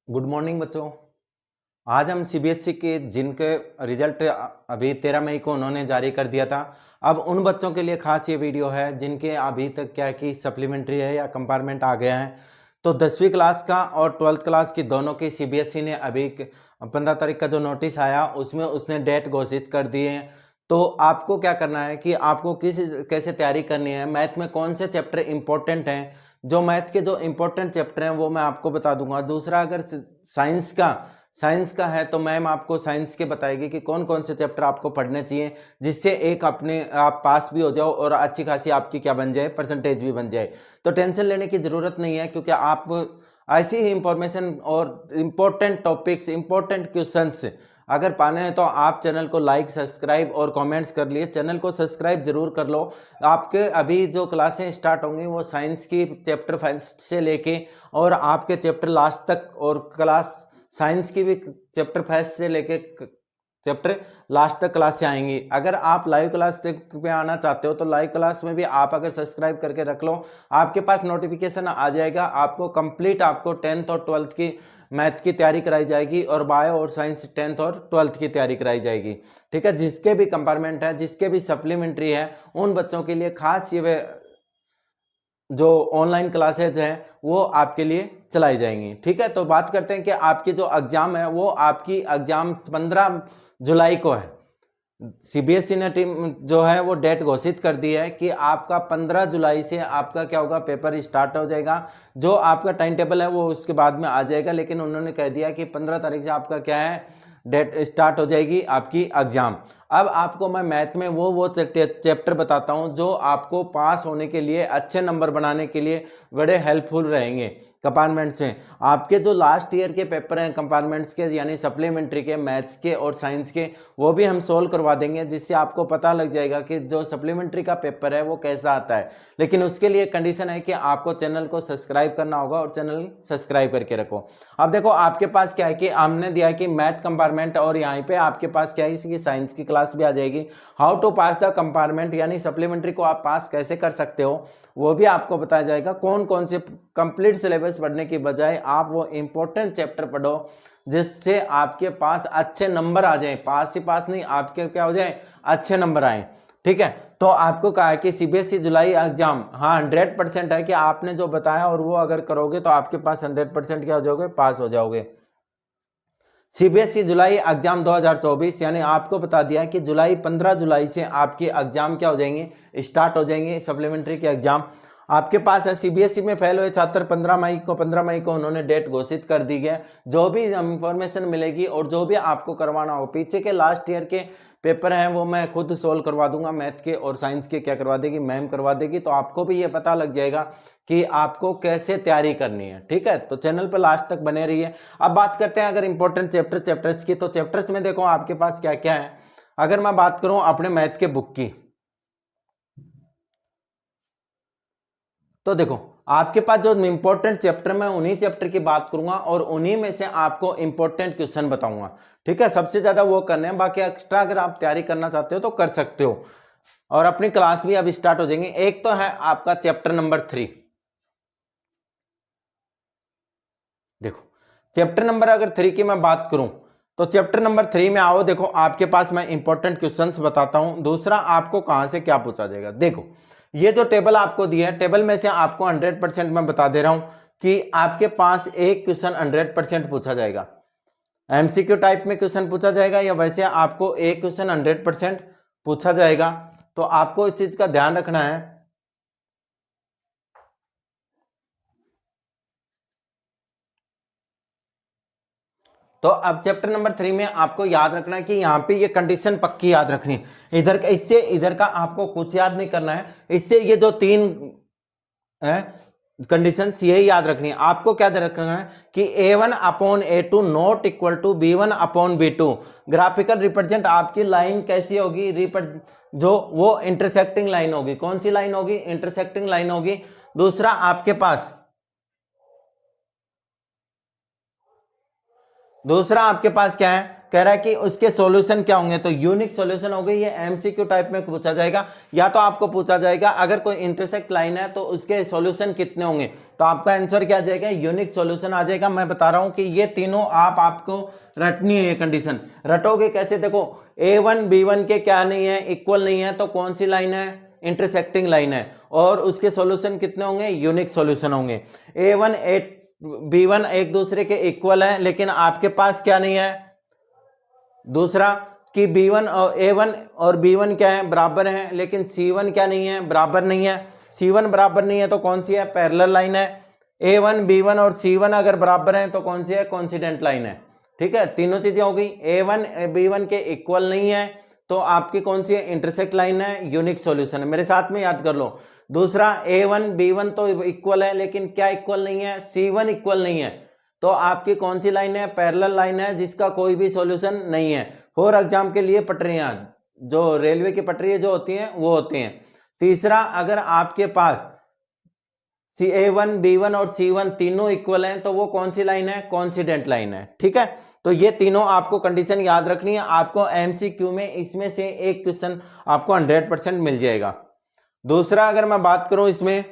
Good morning बच्चों। आज हम सीबीएसई के जिनके रिजल्ट अभी 13 मई को उन्होंने जारी कर दिया था। अब उन बच्चों के लिए खास ये वीडियो है जिनके अभी तक क्या है कि सप्लीमेंट्री है या कंपार्टमेंट आ गया है। तो 10वीं क्लास का और 12th क्लास की दोनों की सीबीएसई ने अभी 15 तारीख का जो नोटिस आया उसमें उसने डेट घोषित कर दी है। तो आपको क्या करना है कि आपको कैसे तैयारी करनी है, मैथ में कौन से चैप्टर इंपॉर्टेंट हैं, जो मैथ के जो इंपॉर्टेंट चैप्टर हैं वो मैं आपको बता दूंगा। दूसरा, अगर साइंस का है तो मैम आपको साइंस के बताएगी कि कौन कौन से चैप्टर आपको पढ़ने चाहिए, जिससे एक अपने आप पास भी हो जाओ और अच्छी खासी आपकी क्या बन जाए, परसेंटेज भी बन जाए। तो टेंशन लेने की ज़रूरत नहीं है, क्योंकि आप ऐसी ही इंफॉर्मेशन और इम्पोर्टेंट टॉपिक्स, इम्पोर्टेंट क्वेश्चंस अगर पाने हैं तो आप चैनल को लाइक, सब्सक्राइब और कमेंट्स कर लिए। चैनल को सब्सक्राइब जरूर कर लो। आपके अभी जो क्लासें स्टार्ट होंगी वो साइंस की चैप्टर फर्स्ट से लेके और आपके चैप्टर लास्ट तक, और क्लास साइंस की भी चैप्टर फर्स्ट से लेके चैप्टर लास्ट तक क्लास से आएंगी। अगर आप लाइव क्लास पे आना चाहते हो तो लाइव क्लास में भी आप अगर सब्सक्राइब करके रख लो, आपके पास नोटिफिकेशन आ जाएगा। आपको कंप्लीट आपको 10th और 12th की मैथ की तैयारी कराई जाएगी और बायो और साइंस 10th और 12th की तैयारी कराई जाएगी। ठीक है, जिसके भी कंपार्टमेंट है, जिसके भी सप्लीमेंट्री है, उन बच्चों के लिए खास ये जो ऑनलाइन क्लासेज हैं वो आपके लिए चलाई जाएंगी। ठीक है, तो बात करते हैं कि आपकी जो एग्जाम है वो आपकी एग्जाम 15 जुलाई को है। सीबीएसई ने टीम जो है वो डेट घोषित कर दी है कि आपका 15 जुलाई से आपका क्या होगा, पेपर स्टार्ट हो जाएगा। जो आपका टाइम टेबल है वो उसके बाद में आ जाएगा, लेकिन उन्होंने कह दिया कि 15 तारीख से आपका क्या है, डेट स्टार्ट हो जाएगी आपकी एग्जाम। अब आपको मैं मैथ में वो चैप्टर बताता हूं जो आपको पास होने के लिए, अच्छे नंबर बनाने के लिए बड़े हेल्पफुल रहेंगे कंपार्टमेंट से। आपके जो लास्ट ईयर के पेपर हैं कंपार्टमेंट्स के, यानी सप्लीमेंट्री के, मैथ्स के और साइंस के, वो भी हम सोल्व करवा देंगे, जिससे आपको पता लग जाएगा कि जो सप्लीमेंट्री का पेपर है वो कैसा आता है। लेकिन उसके लिए कंडीशन है कि आपको चैनल को सब्सक्राइब करना होगा, और चैनल सब्सक्राइब करके रखो। अब देखो आपके पास क्या है कि हमने दिया है कि मैथ कंपार्टमेंट, और यहाँ पे आपके पास क्या है, इसकी साइंस की क्लास भी आ जाएगी। How to pass the compartment, यानी सप्लीमेंट्री को आप पास कैसे कर सकते हो वो भी आपको बताया जाएगा। कौन कौन से कंप्लीट सिलेबस पढ़ने की बजाय आप वो इंपॉर्टेंट चैप्टर पढ़ो जिससे आपके पास अच्छे नंबर आ जाए। पास ही पास नहीं, आपके क्या हो जाए, अच्छे नंबर आए। ठीक है, तो आपको कहा है कि सीबीएसई जुलाई एग्जाम, हाँ 100% है कि आपने जो बताया और वो अगर करोगे तो आपके पास 100% क्या हो जाओगे, पास हो जाओगे। सीबीएसई जुलाई एग्जाम 2024, यानी आपको बता दिया कि जुलाई 15 जुलाई से आपकी एग्जाम क्या हो जाएंगे, स्टार्ट हो जाएंगे सप्लीमेंट्री के एग्जाम। आपके पास है सीबीएसई में फेल हुए छात्र 15 मई को उन्होंने डेट घोषित कर दी है। जो भी इंफॉर्मेशन मिलेगी और जो भी आपको करवाना हो, पीछे के लास्ट ईयर के पेपर हैं वो मैं खुद सोल्व करवा दूंगा। मैथ के और साइंस के क्या करवा देगी, मैम करवा देगी। तो आपको भी ये पता लग जाएगा कि आपको कैसे तैयारी करनी है। ठीक है, तो चैनल पर लास्ट तक बने रहिए। अब बात करते हैं अगर इंपॉर्टेंट चैप्टर्स की, तो चैप्टर्स में देखो आपके पास क्या क्या है। अगर मैं बात करूं अपने मैथ के बुक की, तो देखो आपके पास जो इंपॉर्टेंट चैप्टर, मैं उन्हीं चैप्टर की बात करूंगा और उन्हीं में से आपको इंपॉर्टेंट क्वेश्चन बताऊंगा। ठीक है, सबसे ज्यादा वो करने हैं, बाकी एक्स्ट्रा अगर आप तैयारी करना चाहते हो तो कर सकते हो। और अपनी क्लास भी अब स्टार्ट हो जाएंगे। एक तो है आपका चैप्टर नंबर 3। देखो चैप्टर नंबर अगर 3 की मैं बात करूं तो चैप्टर नंबर 3 में आओ, देखो आपके पास मैं इंपॉर्टेंट क्वेश्चंस बताता हूं। दूसरा, आपको कहां से क्या पूछा जाएगा। देखो ये जो टेबल आपको दिया है, टेबल में से आपको 100% मैं बता दे रहा हूं कि आपके पास एक क्वेश्चन 100% पूछा जाएगा। एमसीक्यू टाइप में क्वेश्चन पूछा जाएगा या वैसे आपको एक क्वेश्चन 100% पूछा जाएगा। तो आपको इस चीज का ध्यान रखना है। तो अब चैप्टर नंबर 3 में आपको याद रखना है कि यहाँ पे ये कंडीशन पक्की याद रखनी है। इधर का, इससे इधर का आपको कुछ याद नहीं करना है। इससे ये जो 3 है कंडीशंस, यही याद रखनी है। आपको क्या रखना है कि A1/A2 not equal to B1/B2। Graphical represent आपकी लाइन कैसी होगी, जो वो इंटरसेक्टिंग लाइन होगी। कौन सी लाइन होगी, इंटरसेक्टिंग लाइन होगी। दूसरा आपके पास, क्या है, कह रहा है कि उसके सॉल्यूशन क्या होंगे, तो यूनिक सॉल्यूशन हो गई, ये एमसीक्यू टाइप में पूछा जाएगा। या तो आपको पूछा जाएगा अगर कोई इंटरसेक्ट लाइन है तो उसके सॉल्यूशन कितने होंगे, तो आपका आंसर क्या आ जाएगा, यूनिक सॉल्यूशन आ जाएगा। मैं बता रहा हूं कि ये तीनों आपको रटनी है, ये कंडीशन रटोगे कैसे, देखो A1 B1 के क्या नहीं है, इक्वल नहीं है, तो कौन सी लाइन है, इंटरसेक्टिंग लाइन है, और उसके सॉल्यूशन कितने होंगे, यूनिक सॉल्यूशन होंगे। A1 B1 एक दूसरे के इक्वल है, लेकिन आपके पास क्या नहीं है, दूसरा कि B1 और A1 और B1 क्या है, बराबर हैं, लेकिन C1 क्या नहीं है, बराबर नहीं है। C1 बराबर नहीं है तो कौन सी है, पैरेलल लाइन है। A1 B1 और C1 अगर बराबर हैं तो कौन सी है, कोइंसिडेंट लाइन है। ठीक है, तीनों चीजें हो गई। A1 B1 के इक्वल नहीं है तो आपकी कौन सी है, इंटरसेक्ट लाइन है, यूनिक सॉल्यूशन है। मेरे साथ में याद कर लो। दूसरा A1 B1 तो इक्वल है, लेकिन क्या इक्वल नहीं है, C1 इक्वल नहीं है, तो आपकी कौन सी लाइन है, पैरेलल लाइन है, जिसका कोई भी सॉल्यूशन नहीं है। फॉर एग्जाम के लिए पटरियां, जो रेलवे की पटरियां जो होती हैं वो होती हैं। तीसरा, अगर आपके पास A1 B1 और C1 तीनों इक्वल हैं तो वो कौन सी लाइन है, कोइंसिडेंट लाइन है। ठीक है, तो ये तीनों आपको कंडीशन याद रखनी है। आपको एमसीक्यू में इसमें से एक क्वेश्चन आपको 100% मिल जाएगा। दूसरा, अगर मैं बात करूं इसमें,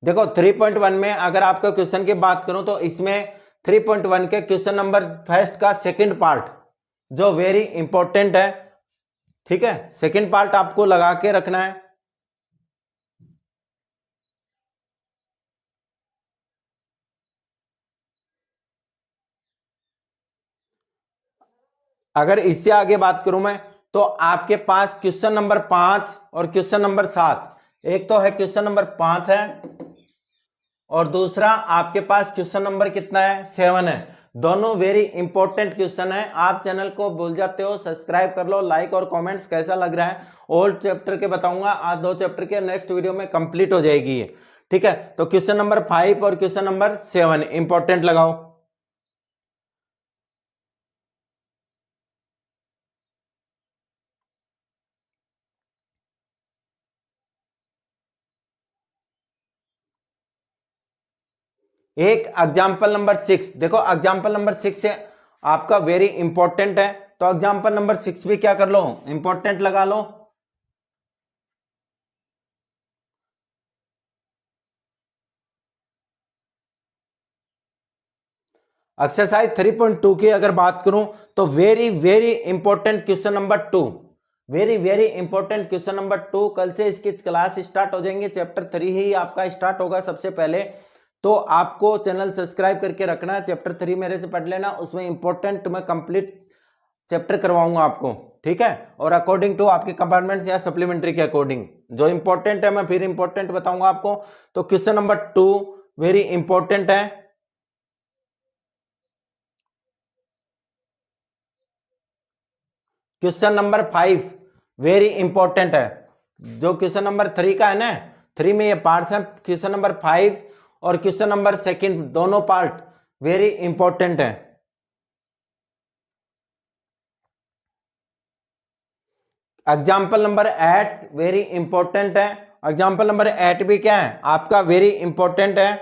देखो 3.1 में अगर आपका क्वेश्चन की बात करूं तो इसमें 3.1 के क्वेश्चन नंबर फर्स्ट का सेकंड पार्ट जो वेरी इंपॉर्टेंट है। ठीक है, सेकंड पार्ट आपको लगा के रखना है। अगर इससे आगे बात करूं मैं, तो आपके पास क्वेश्चन नंबर 5 और क्वेश्चन नंबर 7, एक तो है क्वेश्चन नंबर 5 है और दूसरा आपके पास क्वेश्चन नंबर कितना है, 7 है। दोनों वेरी इंपॉर्टेंट क्वेश्चन है। आप चैनल को भूल जाते हो, सब्सक्राइब कर लो, लाइक और कमेंट्स कैसा लग रहा है। ओल्ड चैप्टर के बताऊंगा, आज 2 चैप्टर के नेक्स्ट वीडियो में कंप्लीट हो जाएगी ये। ठीक है, तो क्वेश्चन नंबर 5 और क्वेश्चन नंबर 7 इंपॉर्टेंट लगाओ। एक एग्जाम्पल नंबर 6, देखो एग्जाम्पल नंबर 6 से आपका वेरी इंपॉर्टेंट है, तो एग्जाम्पल नंबर 6 भी क्या कर लो, इंपॉर्टेंट लगा लो। एक्सरसाइज 3.2 की अगर बात करूं तो very very important question number 2, very very important question number 2। कल से इसकी क्लास स्टार्ट हो जाएंगे, चैप्टर 3 ही आपका स्टार्ट होगा सबसे पहले। तो आपको चैनल सब्सक्राइब करके रखना है, चैप्टर 3 मेरे से पढ़ लेना, उसमें इंपॉर्टेंट मैं कंप्लीट चैप्टर करवाऊंगा आपको। ठीक है, और अकॉर्डिंग टू आपके कंपार्टमेंट्स या सप्लीमेंट्री के अकॉर्डिंग जो इंपॉर्टेंट है मैं फिर इंपॉर्टेंट बताऊंगा आपको। तो क्वेश्चन नंबर 2 वेरी इंपॉर्टेंट है। क्वेश्चन नंबर 5 वेरी इंपॉर्टेंट है। जो क्वेश्चन नंबर 3 का है ना, 3 में ये पार्ट्स हैं, क्वेश्चन नंबर 5 और क्वेश्चन नंबर 2 दोनों पार्ट वेरी इंपॉर्टेंट है। एग्जाम्पल नंबर 8 वेरी इंपॉर्टेंट है। एग्जाम्पल नंबर 8 भी क्या है, आपका वेरी इंपॉर्टेंट है।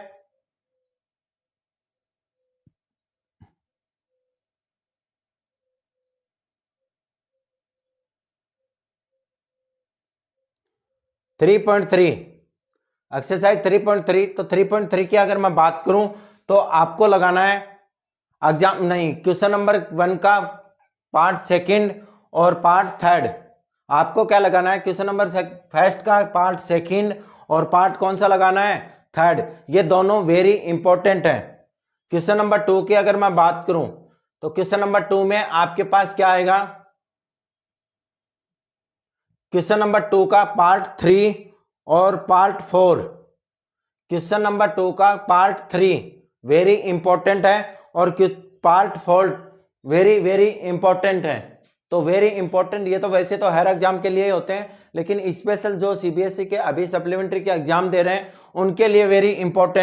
थ्री पॉइंट थ्री एक्सरसाइज 3.3, तो 3.3 की अगर मैं बात करूं तो आपको लगाना है एग्जाम नहीं, क्वेश्चन नंबर 1 का पार्ट 2 और पार्ट 3। आपको क्या लगाना है, क्वेश्चन नंबर फर्स्ट का पार्ट 2 और पार्ट कौन सा लगाना है, 3। ये दोनों वेरी इंपॉर्टेंट है। क्वेश्चन नंबर 2 की अगर मैं बात करूं तो क्वेश्चन नंबर 2 में आपके पास क्या आएगा, क्वेश्चन नंबर 2 का पार्ट 3 और पार्ट 4। क्वेश्चन नंबर 2 का पार्ट 3 वेरी इंपॉर्टेंट है और पार्ट 4 वेरी वेरी इंपॉर्टेंट है। तो वेरी इंपॉर्टेंट, ये तो वैसे तो हर एग्जाम के लिए होते हैं, लेकिन स्पेशल जो सीबीएसई के अभी सप्लीमेंट्री के एग्जाम दे रहे हैं उनके लिए वेरी इंपॉर्टेंट